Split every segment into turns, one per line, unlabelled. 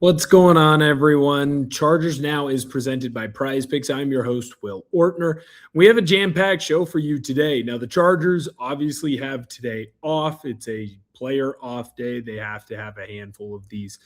What's going on, everyone? Chargers Now is presented by Prize Picks. I'm your host, Will Ortner. We have a jam-packed show for you today. Now, the Chargers obviously have today off. It's a player off day. They have to have a handful of these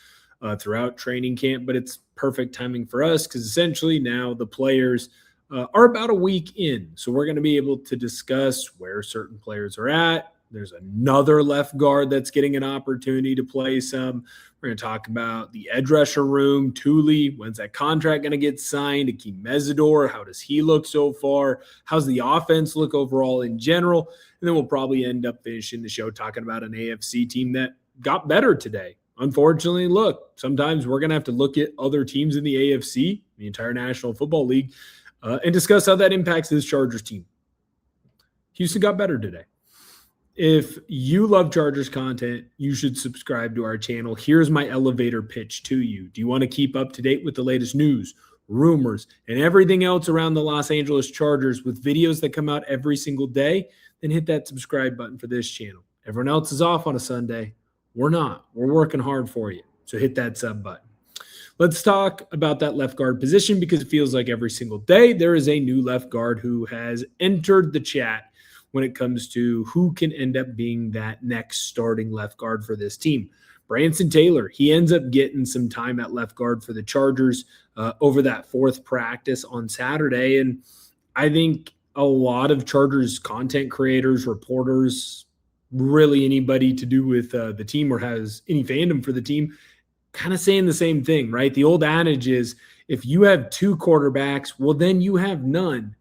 throughout training camp, but it's perfect timing for us because essentially now the players are about a week in. So we're going to be able to discuss where certain players are at. There's another left guard that's getting an opportunity to play some. We're going to talk about the edge rusher room, Thule. When's that contract going to get signed? Akeem Mesidor, how does he look so far? How's the offense look overall in general? And then we'll probably end up finishing the show talking about an AFC team that got better today. Unfortunately, look, sometimes we're going to have to look at other teams in the AFC, the entire National Football League, and discuss how that impacts this Chargers team. Houston got better today. If you love Chargers content, you should subscribe to our channel. Here's my elevator pitch to you. Do you want to keep up to date with the latest news, rumors, and everything else around the Los Angeles Chargers with videos that come out every single day? Then hit that subscribe button for this channel. Everyone else is off on a Sunday. We're not. We're working hard for you. So hit that sub button. Let's talk about that left guard position because it feels like every single day there is a new left guard who has entered the chat when it comes to who can end up being that next starting left guard for this team. Branson Taylor, he ends up getting some time at left guard for the Chargers over that fourth practice on Saturday. And I think a lot of Chargers content creators, reporters, really anybody to do with the team or has any fandom for the team, kind of saying the same thing, right? The old adage is if you have two quarterbacks, well, then you have none.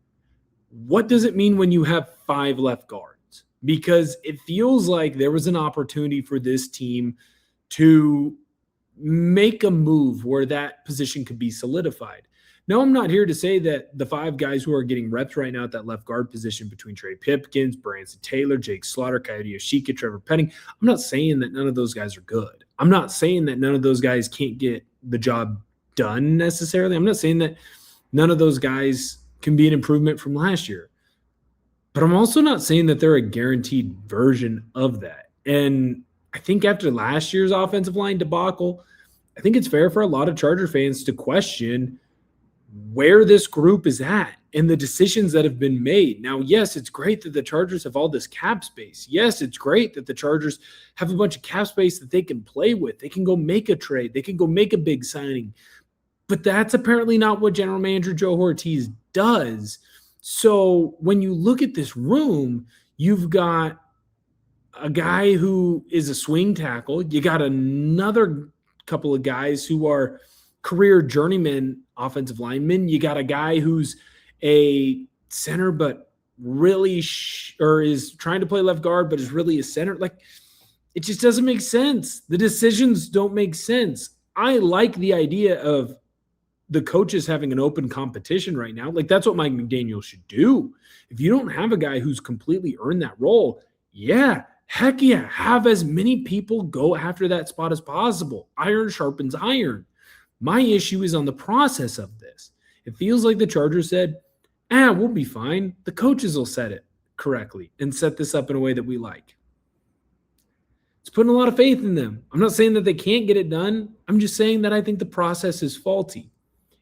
What does it mean when you have five left guards? Because it feels like there was an opportunity for this team to make a move where that position could be solidified. Now, I'm not here to say that the five guys who are getting reps right now at that left guard position between Trey Pipkins, Branson Taylor, Jake Slaughter, Kayode Awosika, Trevor Penning, I'm not saying that none of those guys are good. I'm not saying that none of those guys can't get the job done necessarily. I'm not saying that none of those guys can be an improvement from last year. But I'm also not saying that they're a guaranteed version of that. And I think after last year's offensive line debacle, I think it's fair for a lot of Charger fans to question where this group is at and the decisions that have been made. Now, yes, it's great that the Chargers have all this cap space. Yes, it's great that the Chargers have a bunch of cap space that they can play with. They can go make a trade. They can go make a big signing. But that's apparently not what General Manager Joe Ortiz does. So when you look at this room, you've got a guy who is a swing tackle. You got another couple of guys who are career journeyman offensive linemen. You got a guy who's a center but really is trying to play left guard but is really a center. Like, it just doesn't make sense. The decisions don't make sense. I like the idea of the coaches having an open competition right now. Like, that's what Mike McDaniel should do. If you don't have a guy who's completely earned that role, heck yeah, have as many people go after that spot as possible. Iron sharpens iron. My issue is on the process of this. It feels like the Chargers said, we'll be fine. The coaches will set it correctly and set this up in a way that we like. It's putting a lot of faith in them. I'm not saying that they can't get it done. I'm just saying that I think the process is faulty.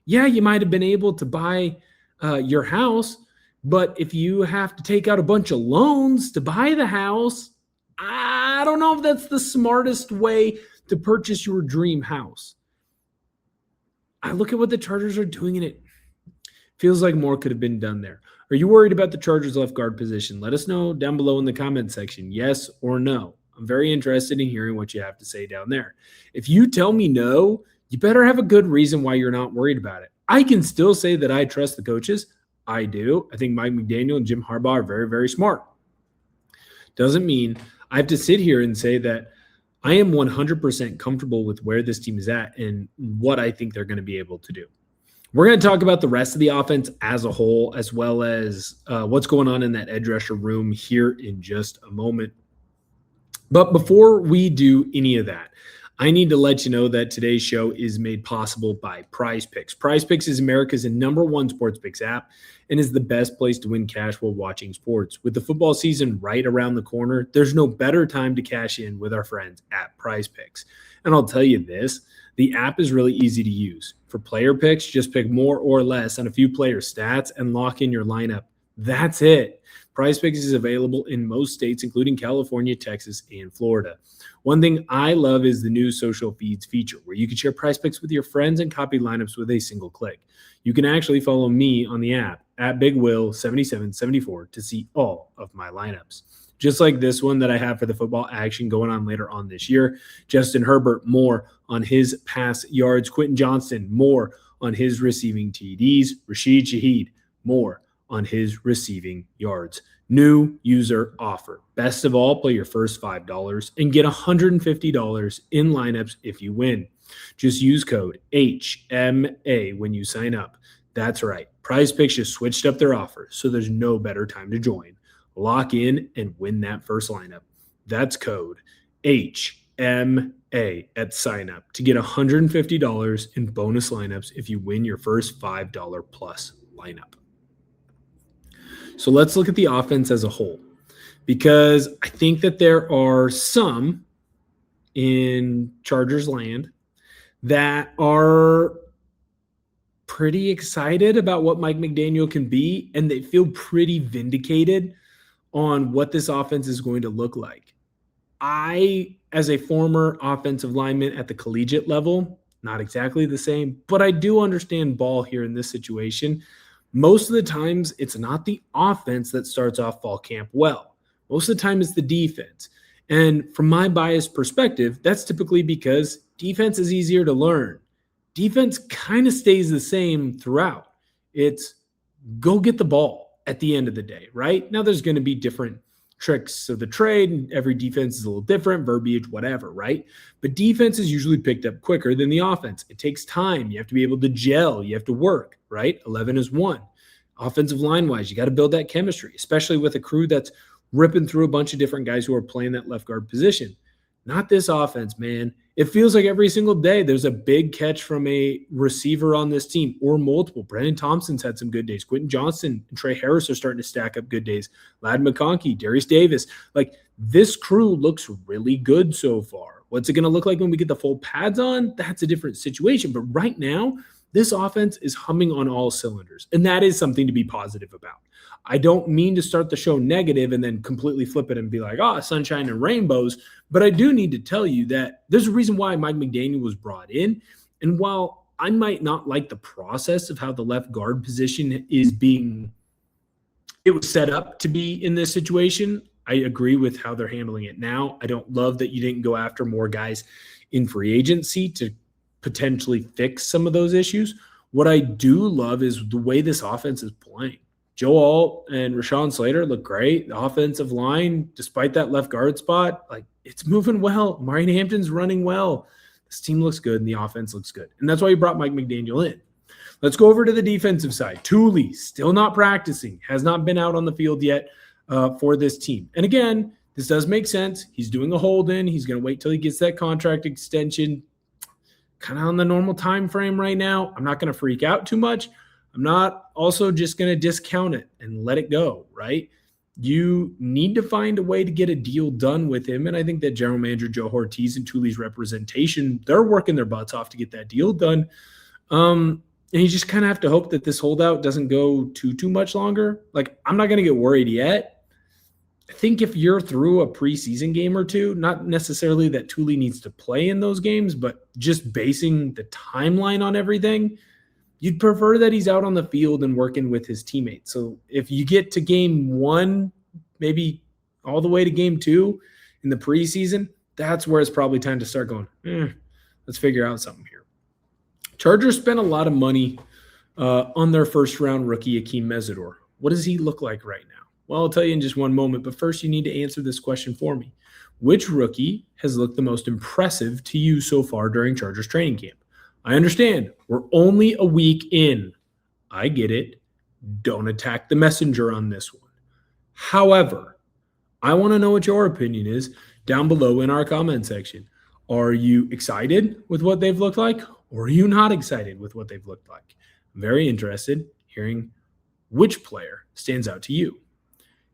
Yeah, you might have been able to buy your house, but if you have to take out a bunch of loans to buy the house, I don't know if that's the smartest way to purchase your dream house. I look at what the Chargers are doing, and it feels like more could have been done there. Are you worried about the Chargers left guard position? Let us know down below in the comment section, yes or no. I'm very interested in hearing what you have to say down there. If you tell me no, you better have a good reason why you're not worried about it. I can still say that I trust the coaches. I do. I think Mike McDaniel and Jim Harbaugh are very, very smart. Doesn't mean I have to sit here and say that I am 100% comfortable with where this team is at and what I think they're going to be able to do. We're going to talk about the rest of the offense as a whole, as well as what's going on in that edge rusher room here in just a moment. But before we do any of that, I need to let you know that today's show is made possible by Prize Picks. Prize Picks is America's #1 sports picks app and is the best place to win cash while watching sports. With the football season right around the corner, there's no better time to cash in with our friends at Prize Picks. And I'll tell you this, The app is really easy to use. For player picks, just pick more or less on a few player stats and lock in your lineup. That's it. PrizePicks is available in most states, including California, Texas, and Florida. One thing I love is the new social feeds feature, where you can share PrizePicks with your friends and copy lineups with a single click. You can actually follow me on the app at BigWill7774 to see all of my lineups. Just like this one that I have for the football action going on later on this year. Justin Herbert, more on his pass yards. Quentin Johnston, more on his receiving TDs. Rashid Shaheed, more on his receiving yards. New user offer. Best of all, play your first $5 and get $150 in lineups if you win. Just use code HMA when you sign up. That's right. PrizePicks just switched up their offer, so there's no better time to join. Lock in and win that first lineup. That's code HMA at sign up to get $150 in bonus lineups if you win your first $5 plus lineup. So let's look at the offense as a whole, because I think that there are some in Chargers land that are pretty excited about what Mike McDaniel can be, and they feel pretty vindicated on what this offense is going to look like. I, as a former offensive lineman at the collegiate level, not exactly the same, but I do understand ball here in this situation. Most of the times, it's not the offense that starts off fall camp well. Most of the time, it's the defense. And from my biased perspective, that's typically because defense is easier to learn. Defense kind of stays the same throughout. It's go get the ball at the end of the day, right? Now, there's going to be different tricks of the trade, and every defense is a little different, verbiage, whatever, right? But defense is usually picked up quicker than the offense. It takes time. You have to be able to gel. You have to work, right? 11 is 1. Offensive line-wise, you got to build that chemistry, especially with a crew that's ripping through a bunch of different guys who are playing that left guard position. Not this offense, man. It feels like every single day there's a big catch from a receiver on this team, or multiple. Brandon Thompson's had some good days. Quentin Johnston and Trey Harris are starting to stack up good days. Ladd McConkey, Darius Davis. Like, this crew looks really good so far. What's it going to look like when we get the full pads on? That's a different situation. But right now, this offense is humming on all cylinders, and that is something to be positive about. I don't mean to start the show negative and then completely flip it and be like, sunshine and rainbows. But I do need to tell you that there's a reason why Mike McDaniel was brought in. And while I might not like the process of how the left guard position it was set up to be in this situation, I agree with how they're handling it now. I don't love that you didn't go after more guys in free agency to potentially fix some of those issues. What I do love is the way this offense is playing. Joe Alt and Rashawn Slater look great. The offensive line, despite that left guard spot, it's moving well. Omarion Hampton's running well. This team looks good, and the offense looks good. And that's why you brought Mike McDaniel in. Let's go over to the defensive side. Thule, still not practicing, has not been out on the field yet for this team. And again, this does make sense. He's doing a hold-in. He's going to wait till he gets that contract extension kind of on the normal time frame right now. I'm not going to freak out too much. I'm not also just going to discount it and let it go, right? You need to find a way to get a deal done with him. And I think that General Manager Joe Ortiz and Thule's representation, they're working their butts off to get that deal done. And you just kind of have to hope that this holdout doesn't go too much longer. I'm not going to get worried yet. I think if you're through a preseason game or two, not necessarily that Thule needs to play in those games, but just basing the timeline on everything, you'd prefer that he's out on the field and working with his teammates. So if you get to game 1, maybe all the way to game 2 in the preseason, that's where it's probably time to start going, let's figure out something here. Chargers spent a lot of money on their first-round rookie, Akeem Mesidor. What does he look like right now? Well, I'll tell you in just one moment, but first you need to answer this question for me. Which rookie has looked the most impressive to you so far during Chargers training camp? I understand. We're only a week in. I get it. Don't attack the messenger on this one. However, I want to know what your opinion is down below in our comment section. Are you excited with what they've looked like, or are you not excited with what they've looked like? I'm very interested hearing which player stands out to you.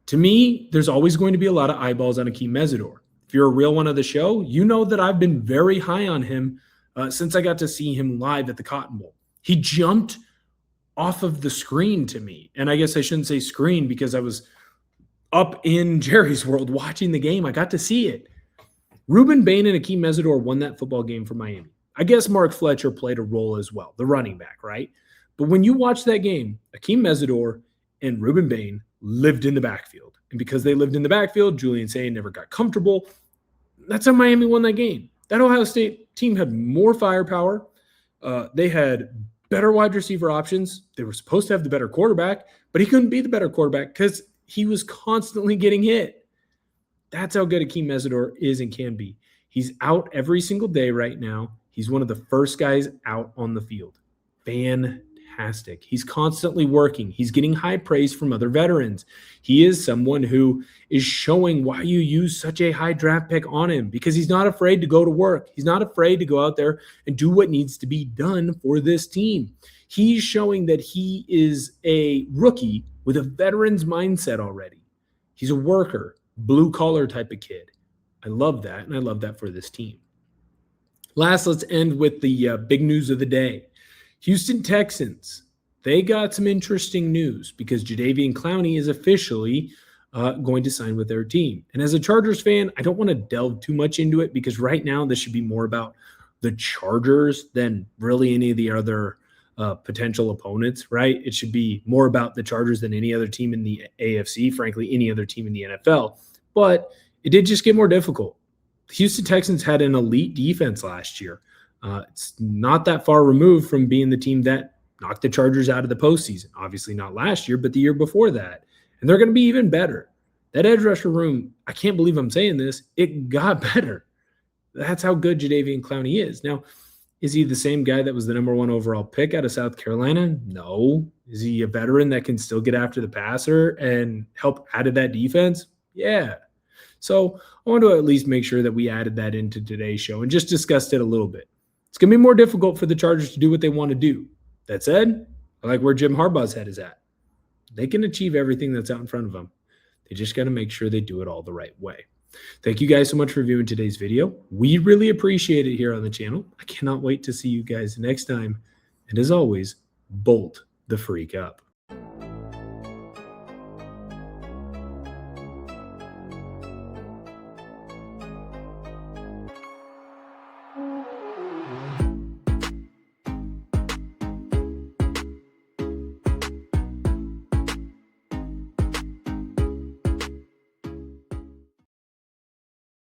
To me, there's always going to be a lot of eyeballs on Akeem Mesidor. If you're a real one of the show, you know that I've been very high on him since I got to see him live at the Cotton Bowl. He jumped off of the screen to me. And I guess I shouldn't say screen because I was up in Jerry's world watching the game. I got to see it. Ruben Bain and Akeem Mesidor won that football game for Miami. I guess Mark Fletcher played a role as well, the running back, right? But when you watch that game, Akeem Mesidor and Ruben Bain lived in the backfield. And because they lived in the backfield, Julian Say never got comfortable. That's how Miami won that game. That Ohio State team had more firepower. They had better wide receiver options. They were supposed to have the better quarterback, but he couldn't be the better quarterback because he was constantly getting hit. That's how good Akeem Mesidor is and can be. He's out every single day right now. He's one of the first guys out on the field. Fantastic. He's constantly working. He's getting high praise from other veterans. He is someone who is showing why you use such a high draft pick on him, because he's not afraid to go to work. He's not afraid to go out there and do what needs to be done for this team. He's showing that he is a rookie with a veteran's mindset already. He's a worker, blue-collar type of kid. I love that, and I love that for this team. Last, let's end with the big news of the day. Houston Texans, they got some interesting news because Jadeveon Clowney is officially going to sign with their team. And as a Chargers fan, I don't want to delve too much into it because right now this should be more about the Chargers than really any of the other potential opponents, right? It should be more about the Chargers than any other team in the AFC, frankly, any other team in the NFL. But it did just get more difficult. The Houston Texans had an elite defense last year. It's not that far removed from being the team that knocked the Chargers out of the postseason. Obviously not last year, but the year before that. And they're going to be even better. That edge rusher room, I can't believe I'm saying this, it got better. That's how good Jadeveon Clowney is. Now, is he the same guy that was the number 1 overall pick out of South Carolina? No. Is he a veteran that can still get after the passer and help add to that defense? Yeah. So I want to at least make sure that we added that into today's show and just discussed it a little bit. It's going to be more difficult for the Chargers to do what they want to do. That said, I like where Jim Harbaugh's head is at. They can achieve everything that's out in front of them. They just got to make sure they do it all the right way. Thank you guys so much for viewing today's video. We really appreciate it here on the channel. I cannot wait to see you guys next time. And as always, bolt the freak up.